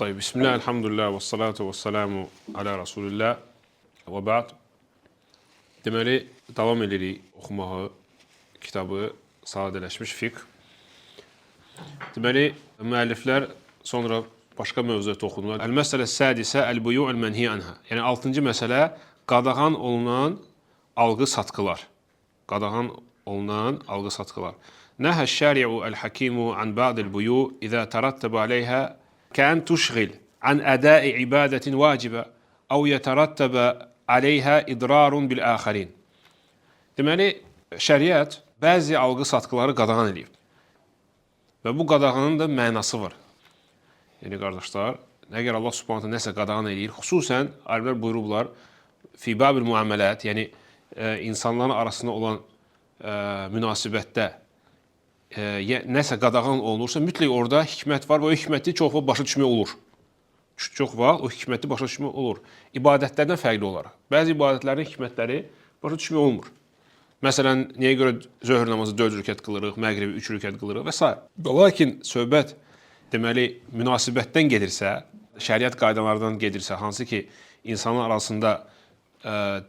طيب بسم الله الحمد لله والصلاة والسلام على Rasulillah və bə'd. Deməli, davam edirik oxumağı, kitabı sadələşmiş fiqh. Deməli, müəlliflər sonra başqa mövzuda toxunurlar. Əl-məsələ sədisə əl-buyu' əl-mənhi anha. Yəni 6-cı məsələ qadağan olunan alğı-satqılar. Qadağan olunan alğı-satqılar. Nəhə şəri'u əl-hakimu an ba'dil buyu' izə tərəttəbə aleyhə كأن تشغل عن أداء عبادة واجبة أو يترتب عليها إضرار بالآخرين. Deməli, şəriət bəzi alğı-satqıları qadağan edib. Və bu qadağanın da mənası var. Yəni, qardaşlar, əgər Allah Subhanahu nəsə qadağan edir, xüsusən, alimlər buyurublar, fi babil müamələt, yəni insanların arasında olan münasibətdə nəsə qadağan olunursa, mütləq orada hikmət var və o hikməti çox vaxt başa düşmək olur. Çox vaxt o hikməti başa düşmək olur. İbadətlərdən fərqli olaraq. Bəzi ibadətlərin hikmətləri başa düşmək olmur. Məsələn, niyə görə zöhr namazı 4 rükət qılırıq, məğribi 3 rükət qılırıq və s. Lakin söhbət, deməli, münasibətdən gedirsə, şəriət qaydalardan gedirsə, hansı ki, insanlar arasında,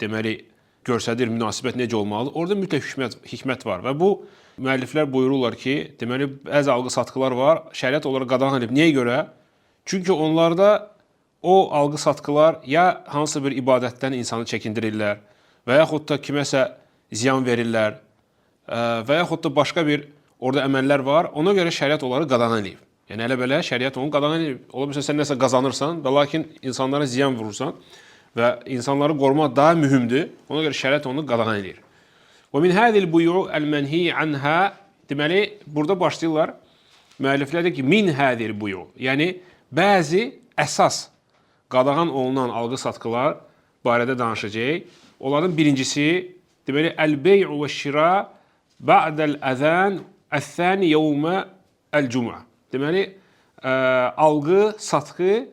deməli, görsədir münasibət necə olmalıdır, orada mütləq hikmət var və bu, müəlliflər buyururlar ki, deməli, bəzi alğı-satqılar var, şəriət onlara qadağan edib. Niyə görə? Çünki onlarda o alğı-satqılar ya hansı bir ibadətdən insanı çəkindirirlər və yaxud da kiməsə ziyan verirlər və yaxud da başqa bir orada əməllər var, ona görə şəriət onları qadağan edib. Yəni, elə-belə şəriət onu qadağan edib. Ola bilsə, sən nəsə qazanırsan və lakin insanlara ziyan vurursan və insanları qorumaq daha mühümdür, ona görə şəriət onu qadağan edir. Və min hədil buyu' əl-mənhi anha, deməli, burada başlayırlar, müəlliflər deyir ki, min hədil buyu', yəni bəzi əsas qadağan olunan alğı-satqılar barədə danışacaq. Onların birincisi, deməli, əl-bey'u və şira ba'dəl-əzən əth-thani yevmə əl-cum'a. Deməli, alğı-satqı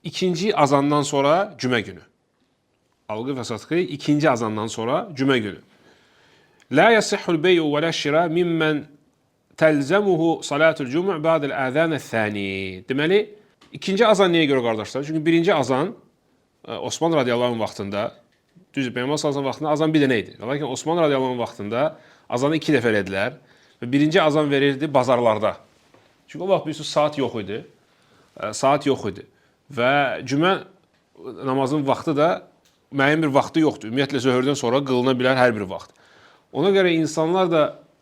ikinci azandan sonra cümə günü. Alğı və satqı ikinci azandan sonra cümə günü. La yasihhul bey'u və la şira mimmen təlzəmuhu salatul cum'a ba'dəl əzən əth-thani. Deməli, ikinci azan niyə görə qardaşlar? Çünki birinci azan Osman radiyallahu anh vaxtında, düzdür, Peyğəmbər sallallahu vaxtında azan bir dənə idi. Lakin Osman radiyallahu anh vaxtında azanı 2 dəfə elədilər və birinci azan verirdi bazarlarda. Çünki o vaxt bilirsiniz, saat yox idi. Saat yox idi. Və cümə namazının vaxtı da müəyyən bir vaxtı yoxdur. Ümumiyyətlə, zöhrdən sonra qılına bilər hər bir vaxt. Ona görə insanlar da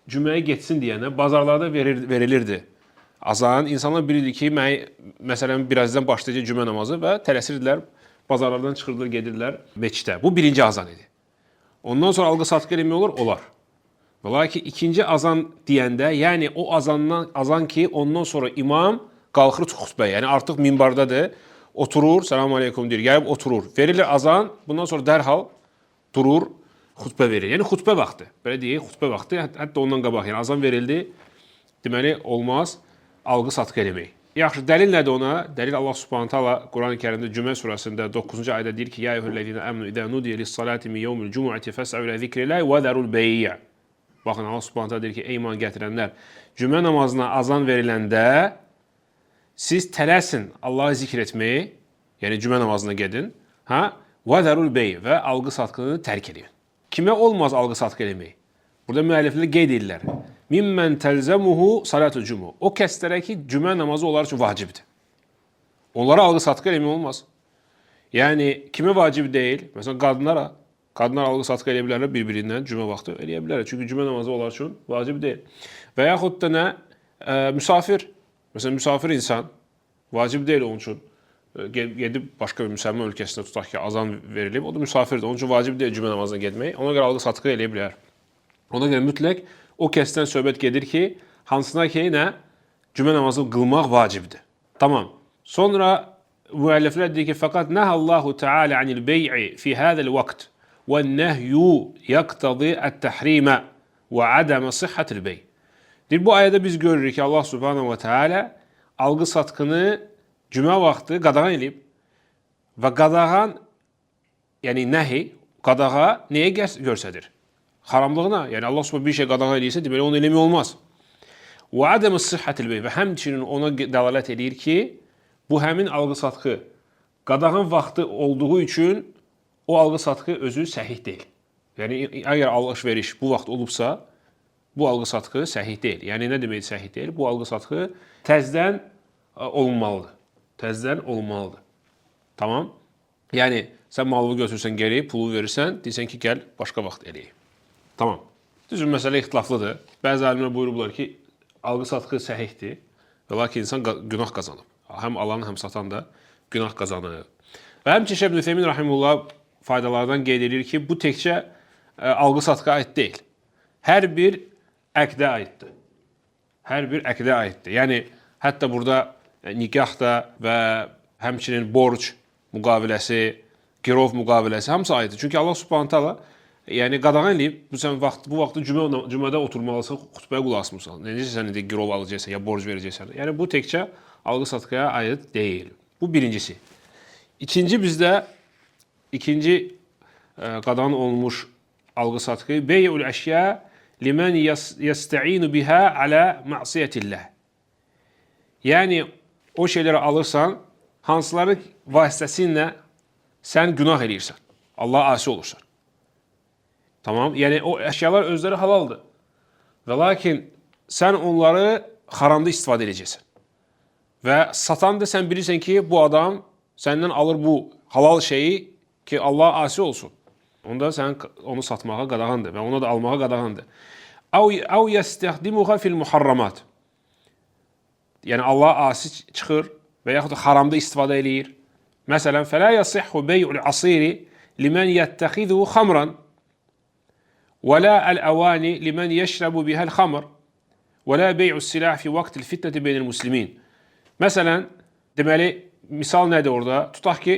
cüməyə getsin deyənə bazarlarda verilirdi azan. İnsanlar bilirdi ki, məsələn, birazdan başlayacaq cümə namazı və tələsirdilər, bazarlardan çıxırdılar, gedirlər meçidə. Bu birinci azan idi. Ondan sonra alğı-satqı eləmək olur, olar. Və lakin ikinci azan deyəndə, yəni o azan ki, ondan sonra imam qalxır xutbəyə, yəni artıq minbardadır, oturur, selamun aleykum deyir, gəlib oturur. Verilir azan, bundan sonra dərhal durur, xutbə verir. Yəni xutbə vaxtı, belə deyək, xutbə vaxtı, hətta ondan qabaq, yəni azan verildi, deməli, olmaz alğı-satqı eləmək. Yaxşı, dəlil nədir ona? Dəlil Allah Subhanahu taala Quran-ı Kərimdə Cümə surəsində 9-cu ayədə deyir ki, ya eyyuhellezine amenu izə nudiyə lis-salati min yevmil cumu'ati fas'au ilə zikrillahi və zərul bey'ə. Baxın, Allah Subhanahu taala deyir ki, ey iman gətirənlər, cümə namazına azan veriləndə siz tələsin Allahı zikr etməyi, yəni cümə namazına gedin, və zərul bey' və alğı-satqını tərk edin. Kimə olmaz alğı-satqı eləmək? Burada müəlliflər qeyd edirlər. Mimmən təlzəmuhu salatul cumu. O kəslərə ki, cümə namazı onlar üçün vacibdir. Onlara alğı-satqı eləmək olmaz. Yəni, kimə vacib deyil? Məsələn, qadınlara. Qadınlar alğı-satqı eləyə bilərlər bir-birindən cümə vaxtı eləyə bilərlər. Çünki cümə namazı onlar üçün vacib deyil. Və yaxud da nə? Müsafir. Məsələn, müsafir insan vacib deyil onun üçün. Gedib başqa bir müsəlman ölkəsində tutaq ki, azan verilib, o da müsafirdir. Onun üçün vacib deyil cümə namazına getmək. Ona görə alğı-satqı eləyə bilər. Ona görə mütləq o kəsdən söhbət gedir ki, hansına ki, nə? Cümə namazını qılmaq vacibdir. Tamam. Sonra müəlliflər deyir ki, fəqat nəhəllahu teala anil bey'i fi hədəl vaqt və nəhyu yaqtadı ət-təhrimə və ədəmə sihhətil bey'. Deyir, bu ayədə biz görürük ki, Allah Subhanahu və teala alğı-satqını cümə vaxtı qadağan edib və qadağan, yəni nəhi, qadağa nəyə görsədir? Haramlığına, yəni Allah Subhanahu bir şey qadağan edirsə, deməli onu eləmək olmaz. Və ədəmə sihhətil bey' və həmçinin ona dəlalət edir ki, bu həmin alqı-satqı qadağan vaxtı olduğu üçün o alqı-satqı özü səhih deyil. Yəni əgər alış-veriş bu vaxt olubsa, bu alqı-satqı səhih deyil. Yəni nə demək səhih deyil? Bu alqı-satqı təzədən olunmalıdır. Təzədən olunmalıdır. Tamam? Yəni sən malı götürsən geri, pulu verirsən, deyirsən ki, gəl başqa vaxt eləyək. Tamam. Düzün, məsələ ixtilaflıdır. Bəzi alimlər buyurublar ki, alqı-satqı səhihdir və lakin insan günah qazanır. Həm alan, həm satan da günah qazanır. Və həmçinin Şeyx İbn Üseymin rahimehullah faydalardan qeyd edir ki, bu təkcə alqı-satqıya aid deyil. Hər bir əqdə aiddir. Hər bir əqdə aiddir. Yəni hətta burada nikah da və həmçinin borc müqaviləsi, girov müqaviləsi hamısı aiddir. Çünki Allah Subhanahu taala yəni qadağan eləyib, bu vaxtı cümədə oturmalısan, xutbəyə qulaq asmısan. Necə sən indi girov alacaqsan ya borc verəcəksən. Yəni bu təkcə alqı-satqıya aid deyil. Bu birincisi. İkinci bizdə qadağan olunmuş alqı-satqı bey'ul əşya limen yesta'inu biha ala ma'siyetillah. Yəni o şeyləri alırsan, hansıları vasitəsilə sən günah eləyirsən. Allah'a asi olursan. Tamam? Yəni o əşyalar özləri halaldır. Və lakin sən onları haramda istifadə edəcəksən. Və satan da sən bilirsən ki, bu adam səndən alır bu halal şeyi ki, Allah'a asi olsun. Onda sən onu satmağa qadağandır və onu da almağa qadağandır. Əv yəstəxdimuha fil muharramat. Yəni Allah'a asi çıxır və yaxud da haramda istifadə eləyir. Məsələn, fələ yasihhu bey'ul asiri limən yəttəxiduhu xamran və la əl-əvani limən yəşrəbu bihəl xamr və la bey'us silah fi vaqtil fitnəti beynil muslimin. Məsələn, deməli, misal nədir orada? Tutaq ki,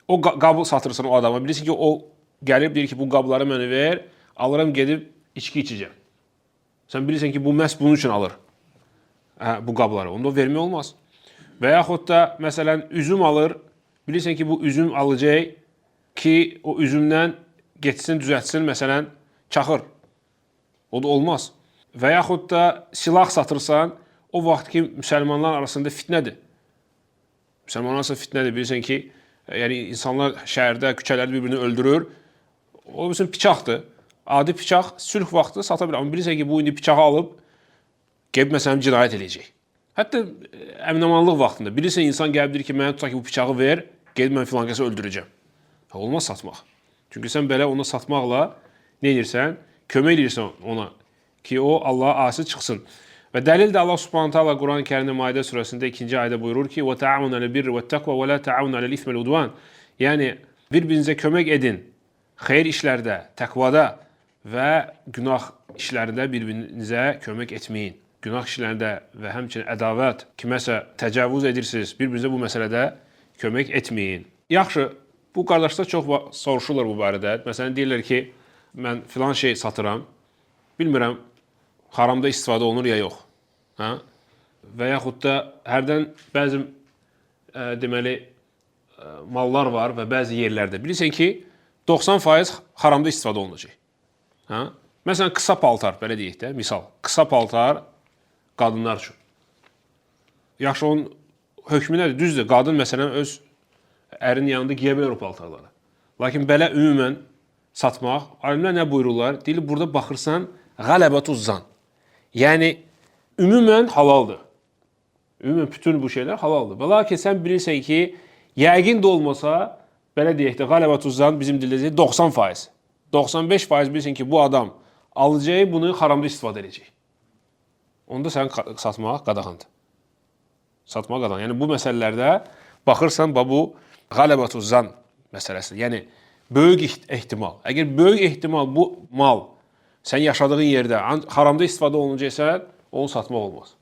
o qabı satırsan o adama. Bilirsin ki, o gəlib, deyir ki, bu qabları mənə ver, alıram gedib içki içəcəm. Sən bilirsən ki, bu məhz bunun üçün alır bu qabları. Onda vermək olmaz. Və yaxud da, məsələn, üzüm alır, bilirsən ki, bu üzüm alacaq ki, o üzümdən geçsin, düzəltsin, məsələn, çaxır. O da olmaz. Və yaxud da silah satırsan, o vaxt ki, müsəlmanlar arasında fitnədir. Müsəlmanlar arasında fitnədir. Bilirsən ki, yəni insanlar şəhərdə, küçələrdə bir-birini öldürür. O bilirsən, piçaqdır. Adi piçaq sülh vaxtı sata bilər. Amma bilirsən ki, bu indi piçağı alıb, gəlib məsələn cinayət eləyəcək. Hətta əmin-amanlıq vaxtında bilirsən, insan gəlib deyir ki, mənə tutaq ki, bu piçağı ver, gedib mən filan kəsə öldürəcəm. Olmaz satmaq. Çünki sən belə ona satmaqla nə edirsən? Kömək edirsən ona ki, o Allah'a asi çıxsın. Və dəlil də Allah Subhanahu taala Quran-ı Kərimdə Maidə surəsində 2-ci ayədə buyurur ki: "Və ta'awunu alel-birri ve't-taqva və la ta'awunu alel-ismi vel-udwan." Yəni bir-birinizə kömək edin xeyir işlərdə, təqvada və günah işlərində bir-birinizə kömək etməyin. Günah işlərində və həmçinin ədavət, kiməsə təcavüz edirsiniz, bir-birinizə bu məsələdə kömək etməyin. Yaxşı, bu qardaşlar çox soruşurlar bu barədə. Məsələn, deyirlər ki, mən filan şey satıram, bilmirəm, haramda istifadə olunur ya yox. Hə? Və yaxud da hərdən bəzi deməli mallar var və bəzi yerlərdə. Bilirsən ki, 90% haramda istifadə olunacaq. Hə? Məsələn, qısa paltar, belə deyək də, misal. Qısa paltar qadınlar üçün. Yaxşı, onun hökmü nədir? Düzdür, qadın məsələn öz ərinin yanında giyə bilər o paltarları. Lakin belə ümumən satmaq, alimlər nə buyururlar? Deyir, burada baxırsan, qələbətuz-zan. Yəni, ümumən halaldır. Ümumən bütün bu şeylər halaldır. Və lakin sən bilirsən ki, yəqin də olmasa, belə deyək də, qələbətuz-zan bizim dildə 90%. 95% bilirsən ki, bu adam alacağı bunu haramda istifadə edəcək. Onda sən satmaq qadağandır. Satmaq qadağandır. Yəni, bu məsələlərdə baxırsan, bu qələbətuz-zan məsələsidir. Yəni, böyük ehtimal. Əgər böyük ehtimal bu mal sən yaşadığın yerdə haramda istifadə olunacaqsa, onu satmaq olmaz.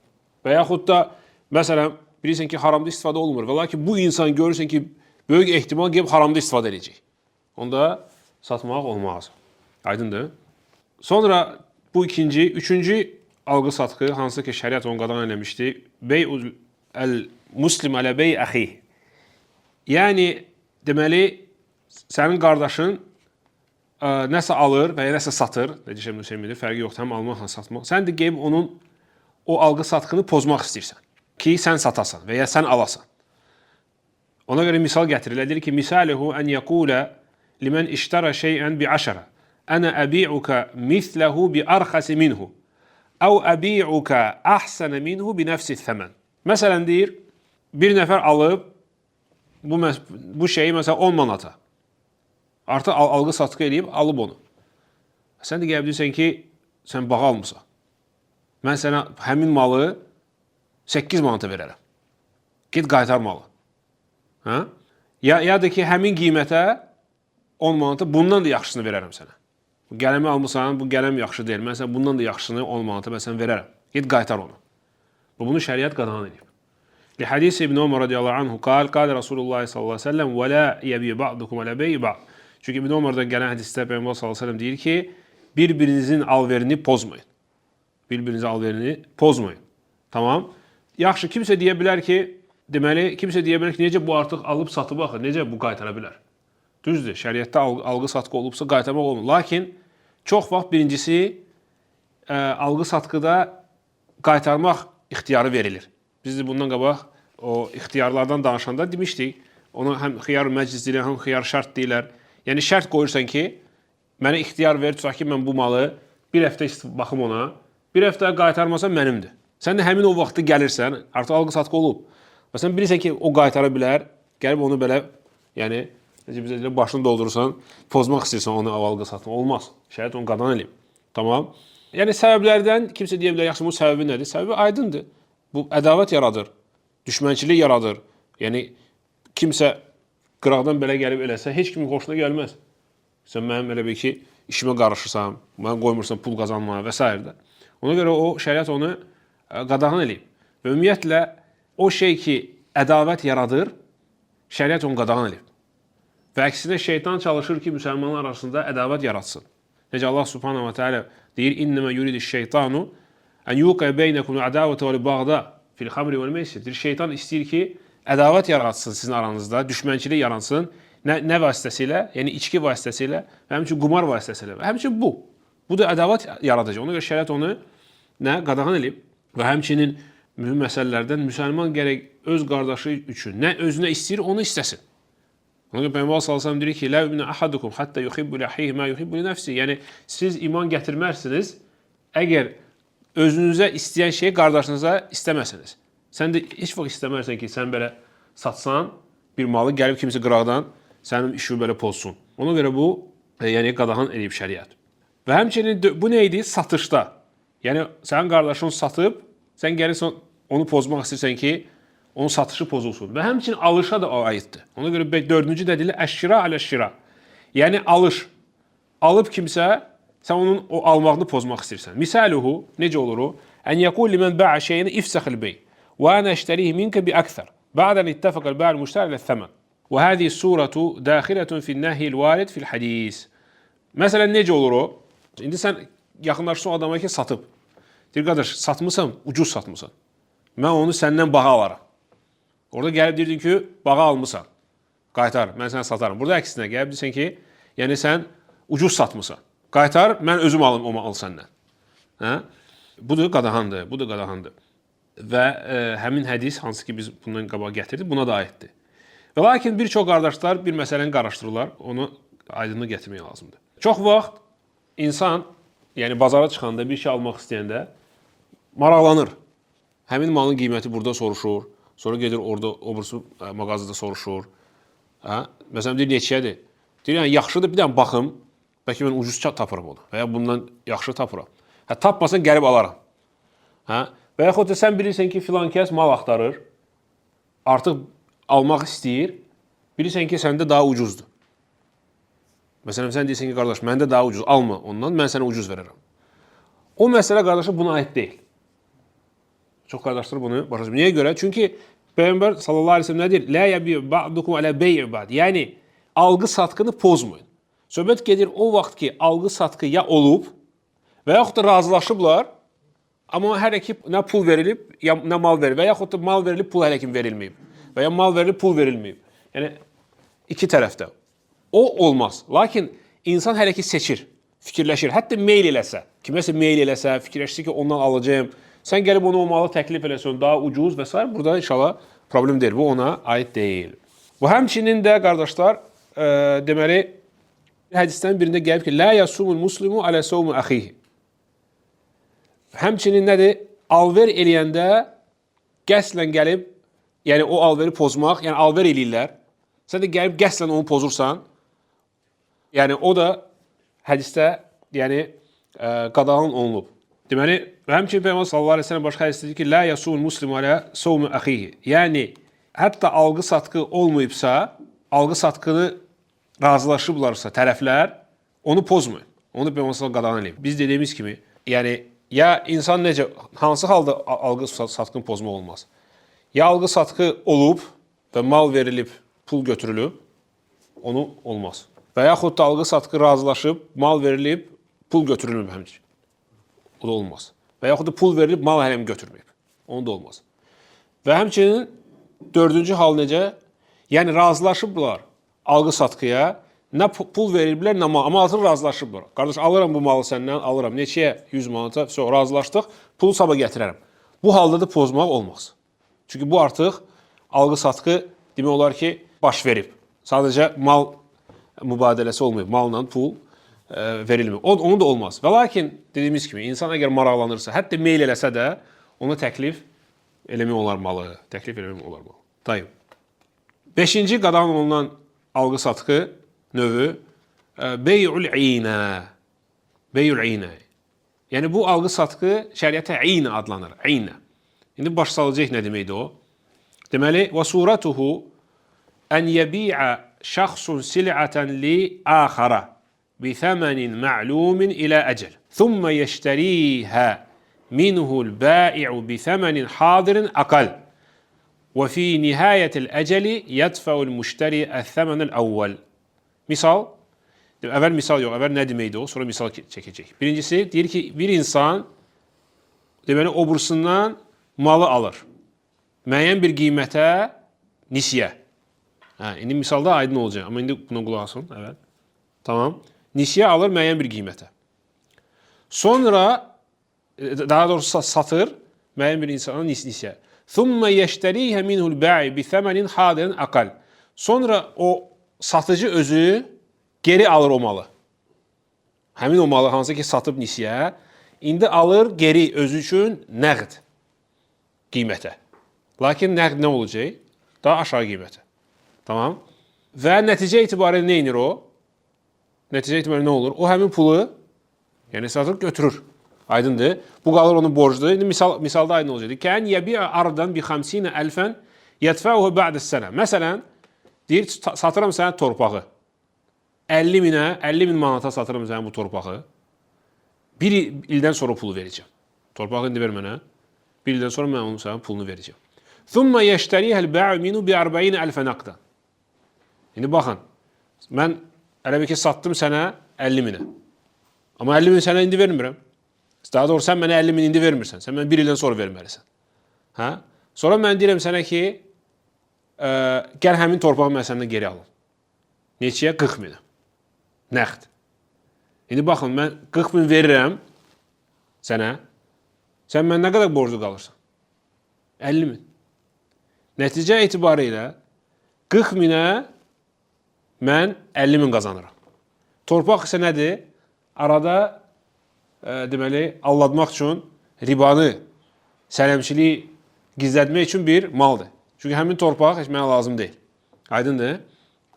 Və yaxud da, məsələn, bilirsən ki, haramda istifadə olunmur və lakin bu insan görürsən ki, böyük ehtimal gəlib haramda istifadə edəcək. Onda satmaq olmaz. Aydındır? Sonra bu ikinci, üçüncü alqı-satqı, hansı ki, şəriət onu qadağan eləmişdi, bey'ul muslim alə bey əxi. Yəni, deməli, sənin qardaşın nəsə alır və ya nəsə satır, necə şey müsəmmidir, fərqi yoxdur, həm almaq, həm satmaq. Sən də qeyb onun o alqı-satqını pozmaq istəyirsən ki, sən satasan və ya sən alasan. Ona göre misal getirirler. Deyir ki, misaluhu en yekule limen iştara şey'en bi aşara. Ana abi'uka mislehu bi arxasi minhu. Ev abi'uka ahsana minhu bi nefsi themen. Məsələn deyir, bir nəfər alıb bu şeyi məsələn 10 manata. Artıq alğı satqı eləyib, alıb onu. Sən də gəlib deyirsən ki, sən bağa almısan. Mən sənə həmin malı 8 manata verərəm. Git qaytar malı. Hə? Ya da ki, həmin qiymətə 10 manata bundan da yaxşısını verərəm sənə. Bu qələmi almısan, bu qələm yaxşı deyil. Mən sənə bundan da yaxşısını 10 manata mən sənə verərəm. Git qaytar onu. Bunu şəriət qadağan edib. Li-hadis İbn Ömər radiyallahu anhu qal Rasulullah sallallahu əleyhi və səlləm və la yabi ba'dukum ala bay' ba'd. Çünki İbn Ömərdən gələn hədisdə Peyğəmbər sallallahu əleyhi və səlləm deyir ki, bir-birinizin alverini pozmayın. Bir-birinizin alverini pozmayın. Tamam? Yaxşı, kimsə deyə bilər ki, deməli, kimsə deyə bilər ki, necə bu artıq alıb satıb axı, necə bu qaytara bilər? Düzdür, şəriətdə alğı-satqı olubsa qaytarmaq olmur. Lakin çox vaxt birincisi alğı-satqıda qaytarmaq ixtiyarı verilir. Biz de bundan qabaq o ixtiyarlardan danışanda demişdik. Ona həm xiyar məclis deyirlər, həm xiyar şərt deyirlər. Yəni şərt qoyursan ki, mənə ixtiyar ver, tutaq ki, mən bu malı bir həftə baxım ona, bir həftə qaytarmasam mənimdir. Sən də həmin o vaxtı gəlirsən, artıq alğı-satqı olub. Və sən bilirsən ki, o qaytara bilər, gəlib onu belə, yəni, bizə başını doldurursan, pozmaq istəyirsən onu alğı-satqı. Olmaz. Şəriət onu qadağan edib. Tamam. Yəni səbəblərdən kimsə deyə bilər, yaxşı, bu səbəbi nədir? Səbəbi aydındır. Bu ədavət yaradır, düşmənçilik yaradır. Yəni kimsə qıraqdan belə gəlib eləsə, heç kimin xoşuna gəlməz. Sən mənim elə bir ki, işimə qarışırsan, mənə qoymursan pul qazanmağa və s. Ona görə o şəriət onu qadağan edib. Və ümumiyyətlə o şey ki, ədavət yaradır, şəriət onu qadağan edib. Və əksinə şeytan çalışır ki, müsəlmanlar arasında ədavət yaratsın. Necə Allah subhanahu wa ta'ala deyir, İnnəmə yuridiş şeytanu ən yuqə beynəkum ədavətə və bağda fil xamri vəl meysir. Şeytan istəyir ki, ədavət yaratsın sizin aranızda, düşmənçilik yaratsın. Nə vasitəsilə? Yəni içki vasitəsilə və həmçinin qumar vasitəsilə. Və həmçinin bu. Bu da ədavət yaradacaq. Ona görə şəriət onu qadağan edib və həmçinin mühüm məsələlərdən müsəlman gərək öz qardaşı üçün nə özünə istəyir, onu istəsin. Ona görə Peyğəmbər sallallahu əleyhi və səlləm deyir ki, "La yu'minu ahadukum hatta yuhibbu li ahihi ma yuhibbu li nefsihi." Yəni siz iman gətirmərsiniz, əgər özünüzə istəyən şeyi qardaşınıza istəməsiniz. Sən də heç vaxt istəmərsən ki, sən belə satsan bir malı gəlib kimsə qıraqdan sənin işini belə pozsun. Ona görə bu yəni qadağan edib şəriət. Və həmçinin bu nə idi? Satışda. Yəni sənin qardaşın satıb, sən gəlirsən onu pozmaq istəyirsən ki, onun satışı pozulsun. Və həmçinin alışa da aiddir. Ona görə 4-cü də deyilir əşşira aləşşira. Yəni alış. Alıb kimsə, sən onun o almağını pozmaq istəyirsən. Misaluhu, necə olur o? Ən yəqul limən bə'a şeyini ifsəxil bey. Və ənə əştərihi minkə bi əksər. Bə'dən ittəfəqəl bə'l müştəri ilə thəmən. Və həzi suratu daxilətun fil nəhyil varid fil hədis. Məsələn, necə olur o? İndi sən yaxınlaşsın o adama ki, satıb. Deyir, qardaş, satmısan, ucuz satmısan. Mən onu səndən baha alaram. Orada gəlib deyirdin ki, bağa almısan. Qaytar, mən sənə satarım. Burada əksinə gəlib deyirsən ki, yəni sən ucuz satmısan. Qaytar, mən özüm alım o malı səndən. Hə? Bu da qadağandır, bu da qadağandır. Və həmin hədis, hansı ki biz bundan qabağa gətirdik, buna da aiddir. Və lakin bir çox qardaşlar bir məsələni qarışdırırlar, onu aydınlıq gətirmək lazımdır. Çox vaxt insan, yəni bazara çıxanda, bir şey almaq istəyəndə maraqlanır. Həmin malın qiyməti burada soruşur. Sonra gedir orada obursu mağazada soruşur. Hə? Məsələn, deyir, neçəyədir? Deyir, yəni, yaxşıdır, bir dənə baxım. Bəlkə mən ucuz tapıram onu. Və ya bundan yaxşı tapıram. Hə, tapmasan gəlib alaram. Hə? Və yaxud da sən bilirsən ki, filan kəs mal axtarır. Artıq almaq istəyir. Bilirsən ki, səndə daha ucuzdur. Məsələn, sən deyirsən ki, qardaş, məndə daha ucuz. Alma ondan, mən sənə ucuz verərəm. O məsələ, qardaşa, buna aid deyil. Çox qardaşlar bunu başa düşmür. Niyə görə? Çünki Peyğəmbər sallallahu əleyhi və səlləm nə deyir? La yabi ba'dukum ala bay' ba'd. Yəni alğı-satqını pozmayın. Söhbət gedir o vaxt ki, alğı-satqı ya olub və yaxud da razılaşıblar, amma hələ ki nə pul verilib, ya nə mal verilib və yaxud da mal verilib, pul hələ ki verilməyib və ya mal verilib, pul verilməyib. Yəni iki tərəfdə. O olmaz. Lakin insan hələ ki seçir, fikirləşir. Hətta meyl eləsə, kiməsə meyl eləsə, fikirləşsə ki, ondan alacağam. Sən gəlib onu o malı təklif eləsən, daha ucuz və s. Burada inşallah problem deyil. Bu ona aid deyil. Bu həmçinin də qardaşlar, deməli hədislərin birində gəlib ki, la yasumul muslimu ala sawmi axihi. Həmçinin nədir? Alver eləyəndə qəsdən gəlib, yəni o alveri pozmaq, yəni alver eləyirlər. Sən də gəlib qəsdən onu pozursan, yəni o da hədisdə, yəni qadağan olunub. Deməli, həmçinin Peyğəmbər sallallahu əleyhi və səlləm başqa hədisdə deyir ki, la yasumul muslimu ala sawmi axihi. Yəni hətta alqı-satqı olmayıbsa, alqı-satqını razılaşıblarsa tərəflər, onu pozmayın. Onu Peyğəmbər sallallahu qadağan eləyib. Biz dediyimiz kimi, yəni ya insan necə, hansı halda alqı-satqını pozmaq olmaz? Ya alqı-satqı olub və mal verilib, pul götürülüb, onu olmaz. Və yaxud da alqı-satqı razılaşıb, mal verilib, pul götürülməyib həmçinin. O da olmaz. Və yaxud da pul verilib, mal hələm götürməyib. Onu da olmaz. Və həmçinin dördüncü hal necə? Yəni razılaşıblar alqı-satqıya, nə pul veriblər, nə mal. Amma artıq razılaşıblar. Qardaş, alıram bu malı səndən, alıram. Neçəyə? 100 manata. Razılaşdıq, pulu sabah gətirərəm. Bu halda da pozmaq olmaz. Çünki bu artıq alqı-satqı demək olar ki, baş verib. Sadəcə mal mübadiləsi olmayıb. Malla pul verilmir. Onu da olmaz. Və lakin dediyimiz kimi, insan əgər maraqlanırsa, hətta meyl eləsə də, ona təklif eləmək olar malı. Təklif eləmək olar malı. Tayyib. Beşinci qadağan olunan alqı-satqı növü bey'ul iynə. Bey'ul iynə. Yəni bu alqı-satqı şəriətə iynə adlanır. İynə. İndi baş salacaq nə deməkdir o? Deməli, və suratuhu ən yəbi'a şəxsun sil'ətən li əxara bi thəmənin mə'lumin ilə əcəl. Thumma yəştərihə minhul bə'i'u bi thəmənin hadirin əqal. Və fi nihayətil əcəli yədfəul müştəri əthəmənəl əvvəl. Misal, əvvəl misal yox, əvvəl nə deməkdir o, sonra misal çəkəcək. Birincisi, deyir ki, bir insan deməli, obursundan malı alır. Müəyyən bir qiymətə nisyə. İndi misalda aydın olacaq, amma indi buna qulaq asın. Evet. Tamam. Nisyə alır müəyyən bir qiymətə. Sonra, daha doğrusu satır müəyyən bir insana nisyə. Thumma yeşterihə minhul bə'i bi thəmənin hadirin əqal. Sonra o satıcı özü geri alır o malı. Həmin o malı hansı ki satıb nisyə, indi alır geri özü üçün nəqd qiymətə. Lakin nəqd nə olacaq? Daha aşağı qiymətə. Tamam. Və nəticə itibarilə nə inir o? Nəticə itibarilə nə olur? O həmin pulu, yəni satıb götürür. Aydındır. Bu qalır onun borcudur. İndi misalda aydın olacaq. Kən yəbi'a ardan bi 50.000 yədfəuhu ba'də sənə. Məsələn, deyir, satıram sənə torpağı. 50.000 manata satıram sənə bu torpağı. Bir ildən sonra pulu verəcəm. Torpağı indi ver mənə. Bir ildən sonra mən onun sənə pulunu verəcəm. Thumma yeşterihəl bə'u minu bi 40.000 naqdan. İndi baxın, mən elə bir ki satdım sənə 50.000'ə. Amma 50.000 sənə indi vermirəm. Daha doğrusu sən mənə 50.000 indi vermirsən. Sən mənə bir ildən sonra verməlisən. Hə? Sonra mən deyirəm sənə ki, gəl həmin torpağı mən səndən geri alım. Neçəyə? 40.000. Nəqd. İndi baxın, mən 40.000 verirəm sənə. Sən mən nə qədər borcu qalırsan? 50.000. Nəticə etibarilə 40.000'ə mən 50.000 qazanıram. Torpaq isə nədir? Arada deməli, alladmaq üçün ribanı, sələmçiliyi gizlətmək üçün bir maldır. Çünki həmin torpaq heç mənə lazım deyil. Aydındır?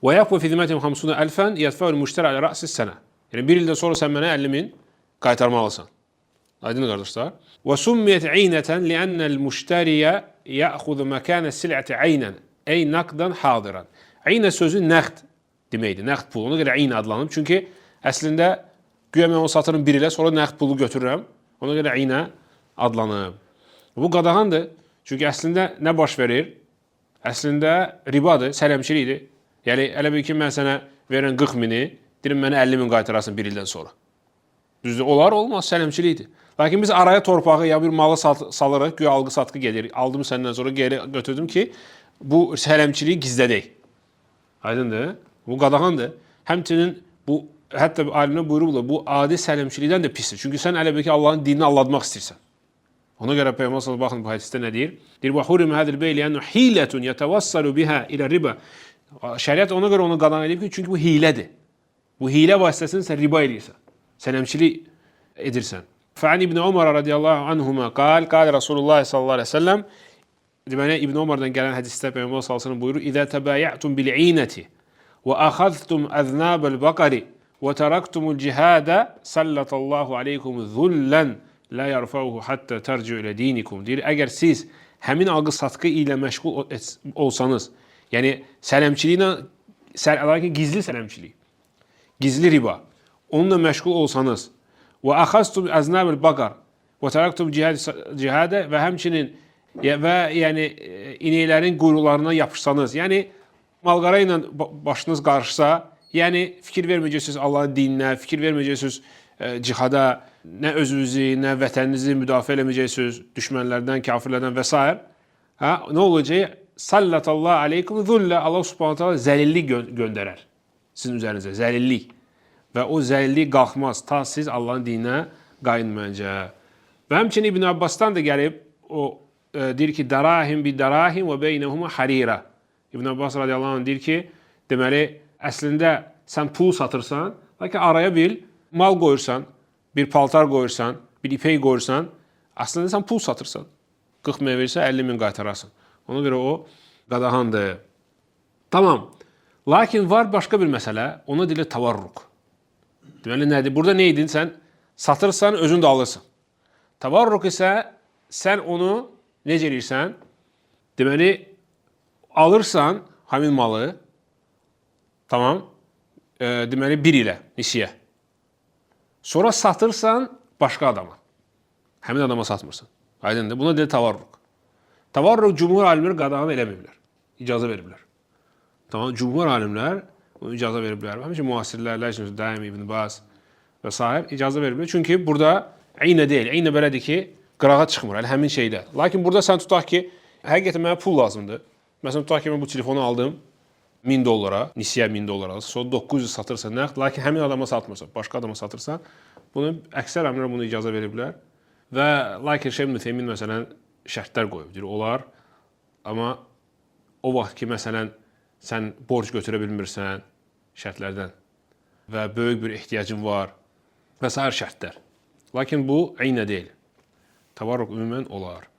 Və yəqbu fi zimmətim 50.000 yədfəul müştəri alə rə'sis sənə. Yəni, bir ildən sonra sən mənə 50.000 qaytarmalısın. Aydındır, qardaşlar? Və summiyyət iynətən liənnəl müştəriyə yəxudu məkənə sil'əti iynən, ey naqdan hadiran. İynə sözü nəqd deməkdir, nəqd pul. Ona görə iynə adlanıb. Çünki əslində güya mən onu satırım bir ilə, sonra nəqd pulu götürürəm. Ona görə iynə adlanıb. Bu qadağandır. Çünki əslində nə baş verir? Əslində ribadır, sələmçilikdir. Yəni, elə bir ki, mən sənə verən 40.000'i, deyirəm mənə 50.000 qaytarasın bir ildən sonra. Düzdür, olar, olmaz, sələmçilikdir. Lakin biz araya torpağı ya bir malı salırıq, güya alqı-satqı gedir. Aldım səndən sonra geri götürdüm ki, bu sələmçiliyi gizlədək. Aydındır? Bu qadağandır. Həmçinin bu hətta alimlər buyurublar, bu adi sələmçilikdən də pisdir. Çünki sən elə bir ki, Allahın dinini alladmaq istəyirsən. Ona görə Peyğəmbər sallallahu baxın bu hədisdə nə deyir? Deyir: "Və hurim hadil bey li'annahu hilatun yetawassalu biha ila riba." Şəriət ona görə onu qadağan edib ki, çünki bu hilədir. Bu hilə vasitəsilə sən riba edirsən. Sənəmçilik edirsən. Fəan İbn Ömər radiyallahu anhuma qal Rasulullah sallallahu aleyhi ve sellem deməli İbn Ömərdən gələn hədisdə Peyğəmbər sallallahu əleyhi və səlləm buyurur: "İzə təbayətum bil-İnəti və əxəztum əznəbəl-bəqari və təraktumul cihadə sallatallahu aleykum zullan la yarfa'uhu hatta terci'u ila dinikum." Deyir, əgər siz həmin alqı-satqı ilə məşğul olsanız, yəni sələmçiliklə, lakin gizli sələmçilik, gizli riba, onunla məşğul olsanız və əxəztum əznəbəl-bəqar və təraktum cihadə və həmçinin və yəni inəklərin quyruqlarına yapışsanız, yəni malqara ilə başınız qarışsa, yəni fikir verməyəcəksiniz Allahın dininə, fikir verməyəcəksiniz cihada, nə özünüzü, nə vətəninizi müdafiə eləməyəcəksiniz düşmənlərdən, kafirlərdən və s. Hə, nə olacaq? Sallatallahu aleykum zullə, Allah subhanahu taala zəlillik göndərər sizin üzərinizə, zəlillik. Və o zəlillik qalxmaz ta siz Allahın dininə qayınmayınca. Və həmçinin İbn Abbasdan da gəlib, o deyir ki, darahim bi darahim və beynəhuma harira. İbn Abbas radiyallahu anh deyir ki, deməli, əslində sən pul satırsan, lakin araya bir mal qoyursan, bir paltar qoyursan, bir ipək qoyursan, əslində sən pul satırsan. 40 min verirsə 50 min qaytararsan. Ona görə o qadağandır. Tamam. Lakin var başqa bir məsələ, ona deyilir tavarruq. Deməli, nədir? Burada nə edin? Sən satırsan, özün də alırsan. Tavarruq isə sən onu necə edirsən? Deməli, alırsan həmin malı, tamam, deməli, bir ilə, nisiyə. Sonra satırsan başqa adama. Həmin adama satmırsan. Aydındır. Buna deyilir tavarruq. Tavarruq cümhur alimlər qadağan eləməyiblər. İcazə veriblər. Tamam, cümhur alimlər bunu icazə veriblər. Həmişə müasirlər, Ləcnə Daim, İbn Baz və s. icazə veriblər. Çünki burada eynə deyil. Eynə belədir ki, qırağa çıxmır. Həmin şeydə. Lakin burada sən tutaq ki, həqiqətən mənə pul lazımdır. Məsələn, tutaq ki, mən bu telefonu aldım $1000, nisiyə $1000, sonra 900 satırsan nəqd, lakin həmin adama satmırsan, başqa adama satırsan, bunu əksər alimlər bunu icazə veriblər. Və lakin Şeyx İbn Ütheymin məsələn şərtlər qoyub, deyir, olar, amma o vaxt ki, məsələn, sən borc götürə bilmirsən şərtlərdən və böyük bir ehtiyacın var və s. şərtlər. Lakin bu eynə deyil. Tavarruq ümumən olar.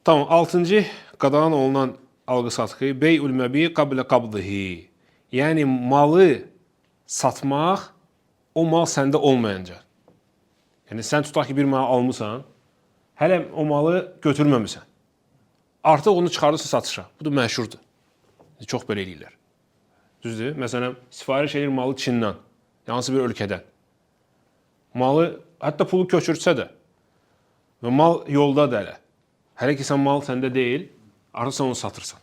Tamam, 6-cı qadağan olunan alqı-satqı bey'ül məbi qablə qabdihi. Yəni malı satmaq o mal səndə olmayınca. Yəni sən tutaq ki, bir mal almısan, hələ o malı götürməmisən. Artıq onu çıxarırsa satışa. Bu da məşhurdur. Çox belə eləyirlər. Düzdür? Məsələn, sifariş edir malı Çindən, hansı bir ölkədən. Malı, hətta pulu köçürtsə də və mal yoldadır hələ. Hələ ki, sən mal səndə deyil, artıq sən onu satırsan.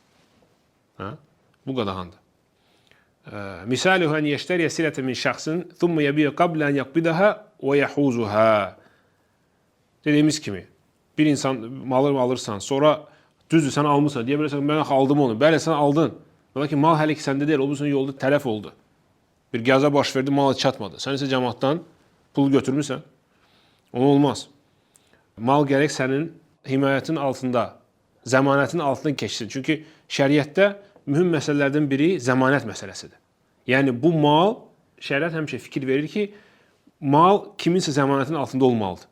Hə? Bu qadağandır. Misaluhu ən yeştəriyə silətə min şəxsin thumma yebiyə qablə ən yaqbidaha və yəhuzuha. Dediyimiz kimi, bir insan malı alırsan, sonra düzdür, sən almışsan, deyə bilirsən, mən aldım onu. Bəli, sən aldın. Lakin mal hələ ki səndə deyil, o bu yolda tələf oldu. Bir qəza baş verdi, mal çatmadı. Sən isə cəmaatdan pul götürmüsən. Onu olmaz. Mal gərək sənin himayətin altında, zəmanətin altında keçsin. Çünki şəriətdə mühüm məsələlərdən biri zəmanət məsələsidir. Yəni bu mal, şəriət həmişə fikir verir ki, mal kiminsə zəmanətin altında olmalıdır.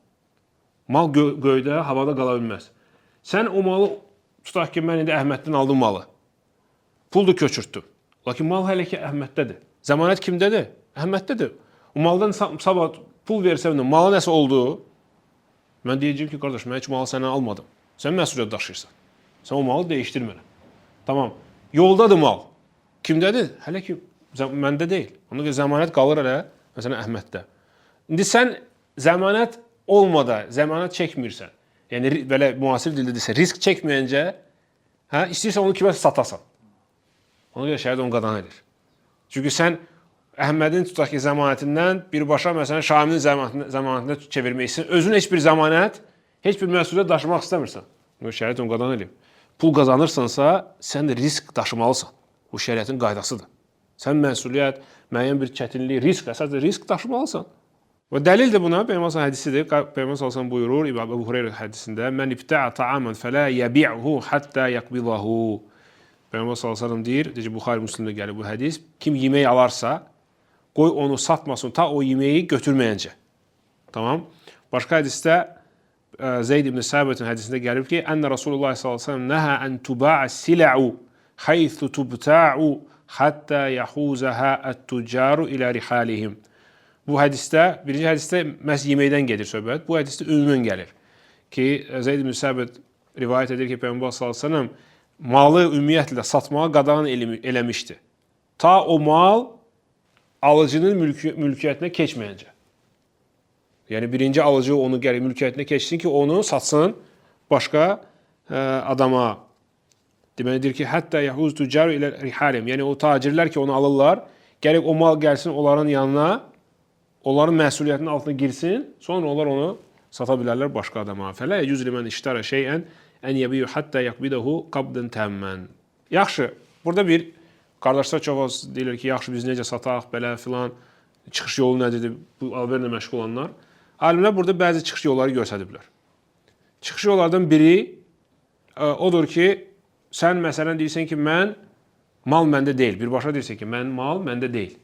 Mal göydə, havada qala bilməz. Sən o malı, tutaq ki, mən indi Əhməddən aldım malı. Pul da köçürtdüm. Lakin mal hələ ki Əhməddədir. Zəmanət kimdədir? Əhməddədir. O maldan sabah pul versəm də, mala nəsə oldu, mən deyəcəm ki, qardaş, mən heç malı səndən almadım. Sən məsuliyyət daşıyırsan. Sən o malı dəyişdirmə. Tamam. Yoldadır mal. Kimdədir? Hələ ki, məndə deyil. Ona görə zəmanət qalır hələ, məsələn, Əhməddə. İndi sən zəmanət olmadan, zəmanət çəkmirsən. Yəni, belə müasir dildə desə, risk çəkməyincə, istəyirsən onu kimə satasan. Ona görə şəriət onu qadağan edir. Çünki sən Əhmədin tutaq ki, zəmanətindən birbaşa, məsələn, Şamilin zəmanətinə çevirmək istəyirsən. Özün heç bir zəmanət, heç bir məsuliyyət daşımaq istəmirsən. Şəriət onu qadağan edir. Pul qazanırsansa, sən də risk daşımalısan. Bu şəriətin qaydasıdır. Sən məsuliyyət, müəyyən bir çətinlik, əsasında risk daşımalısan. Və dəlil də buna Peyğəmbər hədisidir. Peyğəmbər sallallahu buyurur Əbu Hüreyrə hədisində: "Mən ibta'a ta'aman fala yabi'hu hatta yaqbidahu." Peyğəmbər sallallahu deyir ki, Buxari Müslimdə gəlir bu hədis. Kim yemək alarsa, qoy onu satmasın ta o yeməyi götürməyincə. Tamam? Başqa hədisdə Zeyd ibn Sabitin hədisində gəlib ki, Ənə Rasulullah sallallahu nəhə ən tuba'a sila'u haythu tubta'u hatta yahuzəha ət-tüccaru ilə rihalihim. Bu hədisdə, birinci hədisdə məhz yeməkdən gedir söhbət. Bu hədisdə ümumən gəlir ki, Zeyd ibn Sabit rivayət edir ki, Peyğəmbər sallallahu malı ümumiyyətlə satmağa qadağan eləmişdi. Ta o mal alıcının mülkiyyətinə keçməyincə. Yəni birinci alıcı onu gəlir mülkiyyətinə keçsin ki, onu satsın başqa adama. Deməlidir ki, hətta yahuz tüccaru ilə rihalim. Yəni o tacirlər ki, onu alırlar, gərək o mal gəlsin onların yanına, onların məsuliyyətinin altına girsin, sonra onlar onu sata bilərlər başqa adama. Fələ yəcüz limən iştara şeyən ən yəbiyu hətta yaqbidahu qabdan təmmən. Yaxşı, burada bir qardaşlar çox az deyirlər ki, yaxşı biz necə sataq, belə filan, çıxış yolu nədir, bu alverlə məşğul olanlar. Alimlər burada bəzi çıxış yolları göstəriblər. Çıxış yollardan biri odur ki, sən məsələn deyirsən ki, mal məndə deyil. Birbaşa deyirsən ki, mal məndə deyil.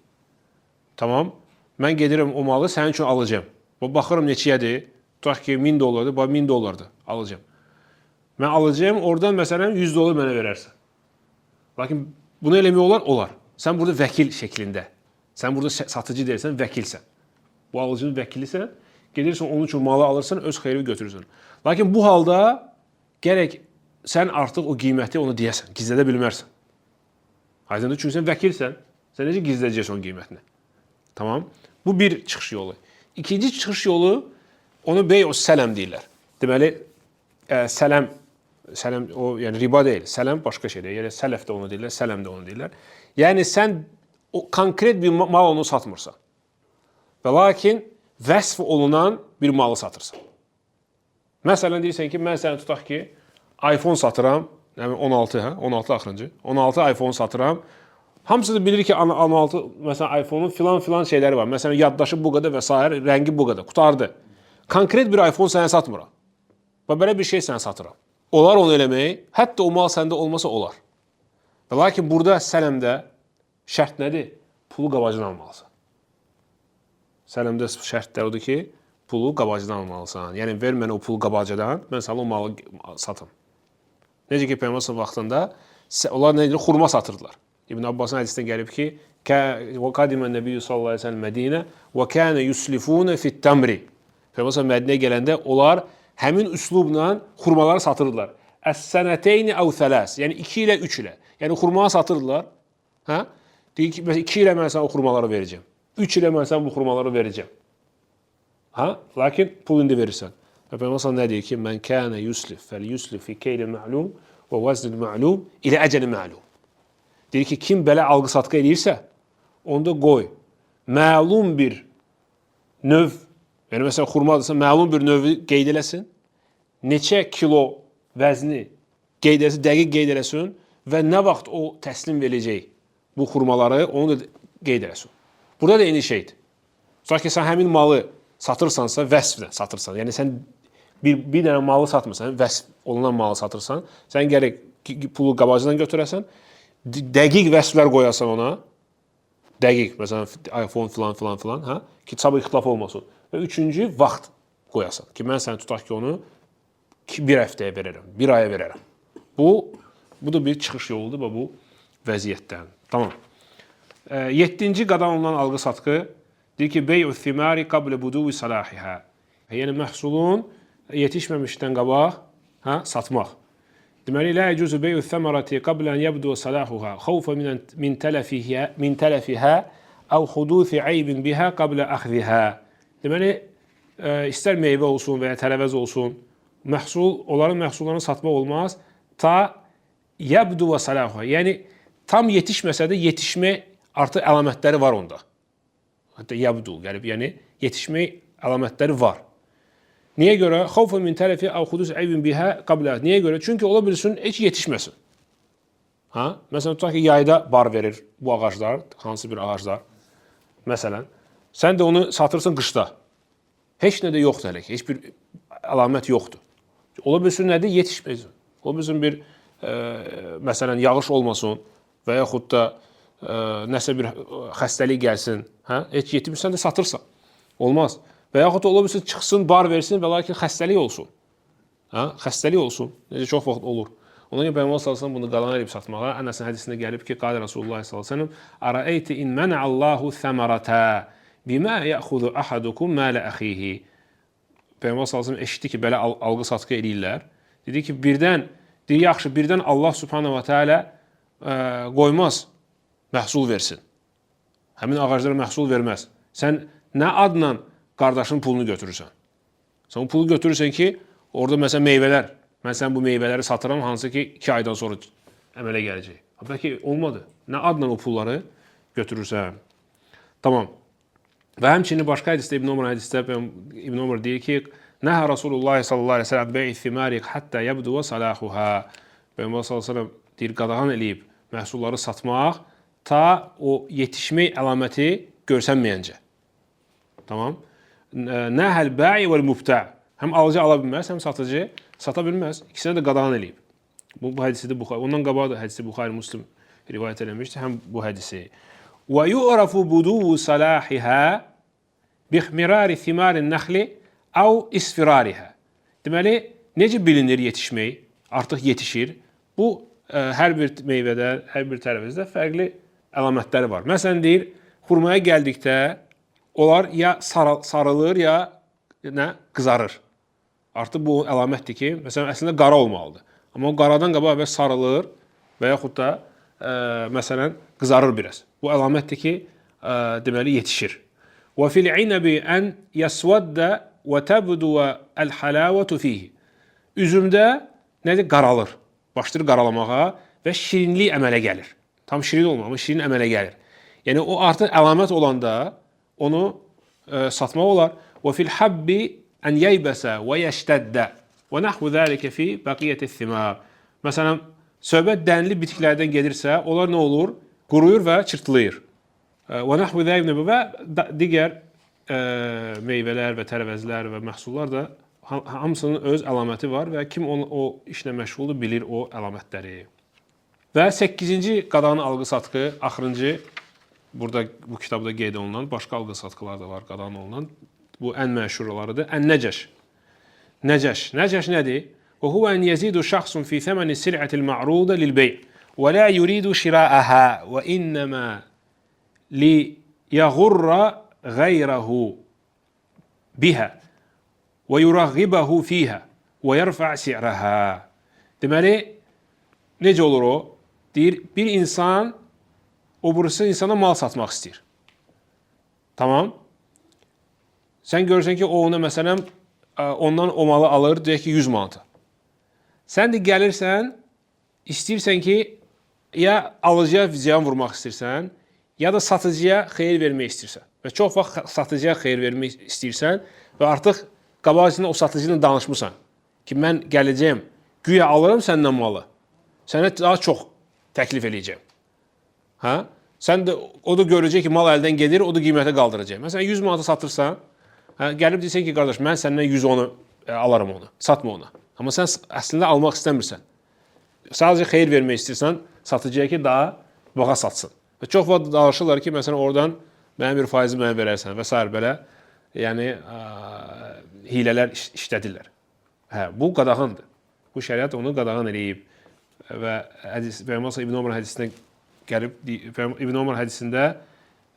Tamam. Mən gedirəm o malı sənin üçün alacağım. Baxıram neçəyədir. Tutaq ki, $1000'dır, $1000'dır alacağım. Mən alacağım, oradan məsələn $100 mənə verərsən. Lakin bunu eləmək olar? Olar. Sən burada vəkil şəklində. Sən burada satıcı deyirsən, vəkilsən. Bu alıcının vəkilisən, gedirsən onun üçün malı alırsan, öz xeyrini götürürsən. Lakin bu halda gərək sən artıq o qiyməti onu deyəsən, gizlədə bilmərsən. Aydındır, çünki sən vəkilsən, sən necə gizlədəcəksən onun qiymətini? Tamam. Bu bir çıxış yolu. İkinci çıxış yolu, onu bey-o sələm deyirlər. Deməli, sələm o, yəni riba deyil, sələm başqa şeydir. Yəni sələf də onu deyirlər, sələm də onu deyirlər. Yəni sən o konkret bir mal onu satmırsan. Və lakin vəsf olunan bir malı satırsan. Məsələn deyirsən ki, mən sənə tutaq ki, iPhone satıram, yəni 16 axırıncı, 16 iPhone satıram. Hamısı da bilir ki, 16, məsələn, iPhone-un filan şeyləri var. Məsələn, yaddaşı bu qədər və s. rəngi bu qədər, qutardı. Konkret bir iPhone sənə satmıram. Və belə bir şey sənə satıram. Olar onu eləmək, hətta o mal səndə olmasa olar. Və lakin burada sələmdə şərt nədir? Pulu qabacını almalısan. Sələmdə şərtlər odur ki, pulu qabacını almalısan. Yəni, ver mənə o pulu qabacadan, mən sana o malı satım. Necə ki, Peyğəmbər vaxtında onlar nə edir? Xurma satırdılar. İbn Abbasın hədisində gəlib ki, وَقَدِمَ النَّبِيُّ sallallahu aleyhi ve sellem Mədinə وَكَانَ يُسْلِفُونَ فِي التَّمْرِ Peyğəmbər Mədinəyə gələndə onlar həmin üslubla xurmaları satırdılar. Əs-sənəteyni əv thələs, yəni 2 ilə 3 ilə. Yəni xurmanı satırdılar. Hə? Deyir ki, 2 ilə mən sənə o xurmaları verəcəm. 3 ilə mən sənə bu xurmaları verəcəm. Hə? Lakin pul indi verirsən. Peyğəmbər nə deyir ki, mən kənə yuslif, fəl-yuslif fi keyli ma'lum və vəznil ma'lum ilə əcəli ma'lum. Deyir ki, kim belə alqı-satqı edirsə, onda qoy, məlum bir növ, yəni məsələn, xurmadırsa, məlum bir növü qeyd eləsin, neçə kilo vəzni qeyd eləsin, dəqiq qeyd eləsin və nə vaxt o təslim verəcək bu xurmaları, onu da qeyd eləsin. Burada da eyni şeydir. Sonra ki, sən həmin malı satırsansa, vəsflə satırsan, yəni sən bir dənə malı satmırsan, vəsf olunan malı satırsan, sən gərək pulu qabacından götürəsən, dəqiq vəsflər qoyasan ona, dəqiq, məsələn, iPhone filan, hə? Ki, çabuk ixtilaf olmasın. Və üçüncü, vaxt qoyasan. Ki, mən səni tutaq ki, onu bir həftəyə verərəm, bir aya verərəm. Bu da bir çıxış yoludur və bu vəziyyətdən. Tamam. 7-ci qadan olunan alqı-satqı deyir ki, bey-u thimari qablə buduvi salahihə. Yəni, məhsulun yetişməmişdən qabaq satmaq. Deməli, lə yəcuzu bey-u thəmərati qablə ən yəbdu salahuha, xavfə min tələfihə əv xudufi əybin bihə qablə əxzihə. Deməli, istər meyvə olsun və ya tərəvəz olsun, onların məhsullarını satmaq olmaz, ta yəbdu və salahuha. Yəni, tam yetişməsə də yetişmə artıq əlamətləri var onda. Hətta yəbdu gəlib, yəni yetişmə əlamətləri var. Niyə görə? Xavfun min tərəfi əv xudus əybin bihə qablə. Niyə görə? Çünki ola bilsin, heç yetişməsin. Məsələn, tutaq ki, yayda bar verir bu ağaclar, hansı bir ağaclar. Məsələn, sən də onu satırsın qışda. Heç nə də yoxdur hələ ki, heç bir əlamət yoxdur. Ola bilsin, nədir? Yetişməsin. Ola bilsin, bir məsələn, yağış olmasın və yaxud da nəsə bir xəstəlik gəlsin, hə? Heç yetirmirsən də satırsan. Olmaz. Və yaxud da ola bilsin, çıxsın, bar versin və lakin xəstəlik olsun. Hə? Xəstəlik olsun. Necə çox vaxt olur. Ona görə Peyğəmbər sallallahu bunu qadağan edib satmağa. Ənəsin hədisində gəlib ki, qala Rasulullah sallallahu əleyhi və səlləm: "Ara'ayti in mana'allahu samarata bima ya'khudhu ahadukum mala akhihi." Peyğəmbər sallallahu eşitdi ki, belə alqı-satqı eləyirlər. Dedi ki, yaxşı, birdən Allah subhanahu va taala qoymaz məhsul versin. Həmin ağaclara məhsul verməz. Sən nə adla qardaşın pulunu götürürsən? Sən o pulu götürürsən ki, orada məsələn meyvələr, mən sən bu meyvələri satıram, hansı ki 2 aydan sonra əmələ gələcək. Bəlkə olmadı. Nə adla o pulları götürürsən? Tamam. Və həmçinin başqa hədisdə İbn Ömər hədisdə İbn Ömər deyir ki, "Nəha Rasulullah sallallahu əleyhi və səlləm bey'i thimari hatta yabdu salahuha." Peyğəmbər sallallahu əleyhi və səlləm deyir, qadağan eləyib məhsulları satmaq ta o yetişmək əlaməti görsənməyincə. Tamam? Nəhəl bə'i vəl mübtə'. Həm alıcı ala bilməz, həm satıcı sata bilməz. İkisini də qadağan eləyib. Bu hədisi də Buxari, ondan qabaq da hədisi Buxari Müslim rivayət eləmişdi, həm bu hədisi. Və yu'rafu budu'u salahiha bixmirari thimarin naxli aw isfirariha. Deməli, necə bilinir yetişmək? Artıq yetişir. Bu hər bir meyvədə, hər bir tərəvəzdə fərqli əlamətləri var. Məsələn deyir, xurmaya gəldikdə onlar ya sarılır, ya qızarır. Artıq bu əlamətdir ki, məsələn, əslində qara olmalıdır. Amma o qaradan qabaq əvvəl sarılır və yaxud da məsələn qızarır biraz. Bu əlamətdir ki, deməli yetişir. Və fil inabi an yaswadda və tabdu al-halawatu fihi. Üzümdə nədir? Qaralır. Başlayır qaralamağa və şirinlik əmələ gəlir. Tam şirin olmur, amma şirin əmələ gəlir. Yəni o artıq əlamət olanda onu satmaq olar. Və fil habbi an yaybasa və yashtadda və nahvu zalika fi baqiyyati thimar. Məsələn, söhbət dənli bitkilərdən gedirsə, onlar nə olur? Quruyur və çırtlayır. Və nahvu zalika və digər meyvələr və tərəvəzlər və məhsullar da hamısının öz əlaməti var və kim o işlə məşğuldur bilir o əlamətləri. Və 8-ci qadağan alqı-satqı, axırıncı burada bu kitabda qeyd olunan başqa alqı-satqılar da var qadağan olunan. Bu ən məşhurlarıdır. Ən-nəcəş. Nəcəş nədir? Və huwa an yazidu şəxsun fi thəməni sil'atil ma'ruda lil bey' və la yuridu şira'aha və innama li yaghurra ghayrahu biha və yuraghibahu fiha və yarfa' si'raha. Deməli, necə olur o? Deyir, bir insan o birisi insana mal satmaq istəyir. Tamam? Sən görürsən ki, o ona məsələn ondan o malı alır, deyək ki 100 manata. Sən də gəlirsən, istəyirsən ki, ya alıcıya ziyan vurmaq istəyirsən, ya da satıcıya xeyir vermək istəyirsən. Və çox vaxt satıcıya xeyir vermək istəyirsən və artıq qabaqcasında o satıcı ilə danışmısan ki, mən gələcəyim, güya alıram səndən malı. Sənə daha çox təklif eləyəcəm. Hə? Sən də o da görəcək ki, mal əldən gedir, o da qiymətə qaldıracaq. Məsələn 100 manata satırsan, gəlib deyirsən ki, qardaş, mən səndən 110-u alaram onu, satma ona. Amma sən əslində almaq istəmirsən. Sadəcə xeyir vermək istəyirsən satıcıya ki, daha bağa satsın. Və çox vaxt danışırlar ki, məsələn, oradan mənim bir faizi mənə verərsən və s. belə, yəni hilələr işlədirlər. Hə, bu qadağandır. Bu şəriət onu qadağan eləyib. Və Peyğəmbər İbn Ömər hədisində gəlib, İbn Ömər hədisində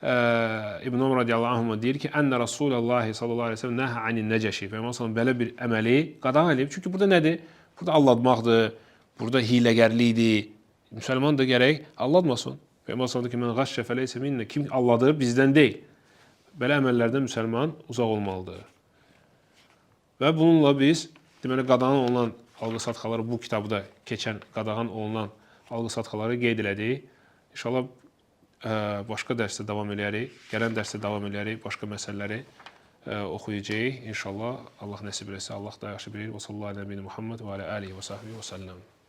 İbn Ömər radiyallahu anh deyir ki, Ənə Rasulullah sallallahu aleyhi ve sellem nəhə anin nəcəşi. Peyğəmbər belə bir əməli qadağan eləyib. Çünki burada nədir? Burada aldatmaqdır, burada hiləgərlikdir. Müsəlman da gərək aldatmasın. Peyğəmbər sallallahu ki, mən qaşşə fəleysə minnə. Kim alladır, bizdən deyil. Belə əməllərdən müsəlman uzaq olmalıdır. Və bununla biz deməli qadağan olunan alqı-satqaları bu kitabda keçən qadağan olunan alqı-satqaları qeyd elədik. İnşallah başqa dərsdə davam edərik. Gələn dərsdə davam edərik, başqa məsələləri oxuyacağıq. İnşallah Allah nəsib etsə, Allah da yaxşı bilir. Və sallallahu əleyhi və səlləm və alə alihi və səhbihi və səlləm.